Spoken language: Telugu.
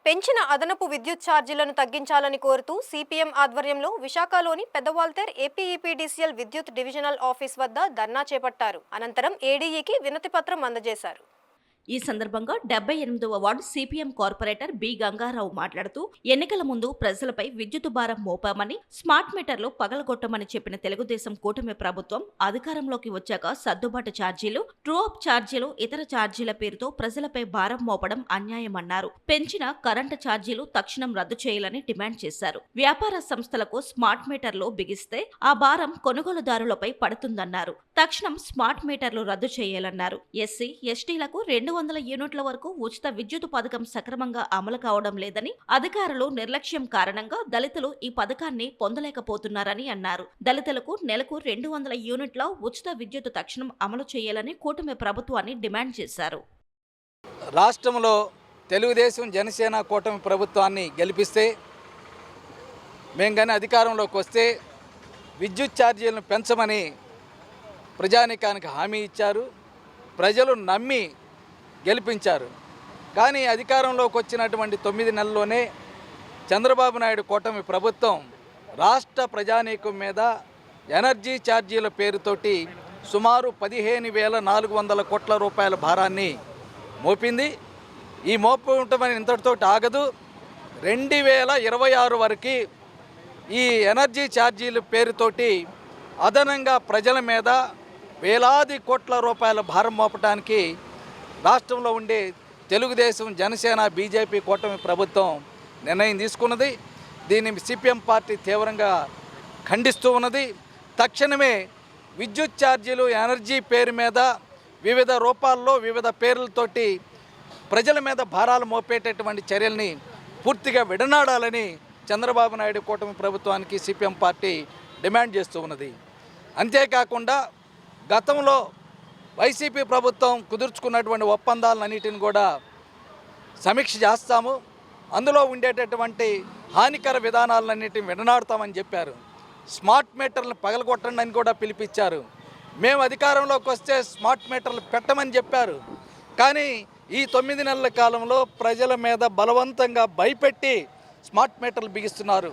పెంచిన అదనపు విద్యుత్ ఛార్జీలను తగ్గించాలని కోరుతూ సిపిఎం ఆధ్వర్యంలో విశాఖలోని పెద్దవాల్తేర్ ఏపీఈపీడీసీఎల్ విద్యుత్ డివిజనల్ ఆఫీస్ వద్ద ధర్నా చేపట్టారు. అనంతరం ఏడీఈకి వినతిపత్రం అందజేశారు. ఈ సందర్భంగా 78వ ward CPM corporator B Gangarao మాట్లాడుతూ ఎన్నికల ముందు ప్రజలపై విద్యుత్ భారం మోపామని, స్మార్ట్ మీటర్లు పగలగొట్టమని చెప్పిన తెలుగుదేశం కూటమి ప్రభుత్వం అధికారంలోకి వచ్చాక సర్దుబాటు ఛార్జీలు, ట్రూ అప్ ఛార్జీలు, ఇతర ఛార్జీల పేరుతో ప్రజలపై భారం మోపడం అన్యాయమన్నారు. పెంచిన కరెంటు ఛార్జీలు తక్షణం రద్దు చేయాలని డిమాండ్ చేశారు. వ్యాపార సంస్థలకు స్మార్ట్ మీటర్లు బిగిస్తే ఆ భారం కొనుగోలుదారులపై పడుతుందన్నారు. తక్షణం స్మార్ట్ మీటర్లు రద్దు చేయాలన్నారు. ఎస్సీ, ఎస్టీలకు 200 యూనిట్ల వరకు ఉచిత విద్యుత్ పథకం సక్రమంగా అమలు కావడం లేదని, అధికారులు నిర్లక్ష్యం కారణంగా దళితులు ఈ పథకాన్ని పొందలేకపోతున్నారని అన్నారు. దళితులకు నెలకు 200 యూనిట్ల ఉచిత విద్యుత్ తక్షణం అమలు చేయాలని కూటమి ప్రభుత్వాన్ని డిమాండ్ చేశారు. రాష్ట్రంలో తెలుగుదేశం జనసేన కూటమి ప్రభుత్వాన్ని గెలిపిస్తే, మేము కానీ అధికారంలోకి వస్తే విద్యుత్ ఛార్జీలను పెంచమని ప్రజానీకానికి హామీ ఇచ్చారు. ప్రజలు నమ్మి గెలిపించారు. కానీ అధికారంలోకి వచ్చినటువంటి 9 నెలల్లోనే చంద్రబాబు నాయుడు కూటమి ప్రభుత్వం రాష్ట్ర ప్రజానీకం మీద ఎనర్జీ ఛార్జీల పేరుతోటి సుమారు 15,400 కోట్ల రూపాయల భారాన్ని మోపింది. ఈ మోపు ఉండమని ఇంతటితో ఆగదు. 2026 వరకు ఈ ఎనర్జీ ఛార్జీల పేరుతోటి అదనంగా ప్రజల మీద వేలాది కోట్ల రూపాయల భారం మోపడానికి రాష్ట్రంలో ఉండే తెలుగుదేశం, జనసేన, బీజేపీ కూటమి ప్రభుత్వం నిర్ణయం తీసుకున్నది. దీన్ని సిపిఎం పార్టీ తీవ్రంగా ఖండిస్తూ ఉన్నది. తక్షణమే విద్యుత్ ఛార్జీలు, ఎనర్జీ పేరు మీద వివిధ రూపాల్లో వివిధ పేర్లతోటి ప్రజల మీద భారాలు మోపేటటువంటి చర్యల్ని పూర్తిగా విడనాడాలని చంద్రబాబు నాయుడు కూటమి ప్రభుత్వానికి సిపిఎం పార్టీ డిమాండ్ చేస్తూ ఉన్నది. అంతేకాకుండా గతంలో వైసీపీ ప్రభుత్వం కుదుర్చుకున్నటువంటి ఒప్పందాలన్నిటిని కూడా సమీక్ష చేస్తాము, అందులో ఉండేటటువంటి హానికర విధానాలన్నిటిని విడనాడుతామని చెప్పారు. స్మార్ట్ మీటర్లను పగలగొట్టండి అని కూడా పిలిపించారు. మేము అధికారంలోకి వస్తే స్మార్ట్ మీటర్లు పెట్టమని చెప్పారు. కానీ ఈ 9 నెలల కాలంలో ప్రజల మీద బలవంతంగా భయపెట్టి స్మార్ట్ మీటర్లు బిగిస్తున్నారు.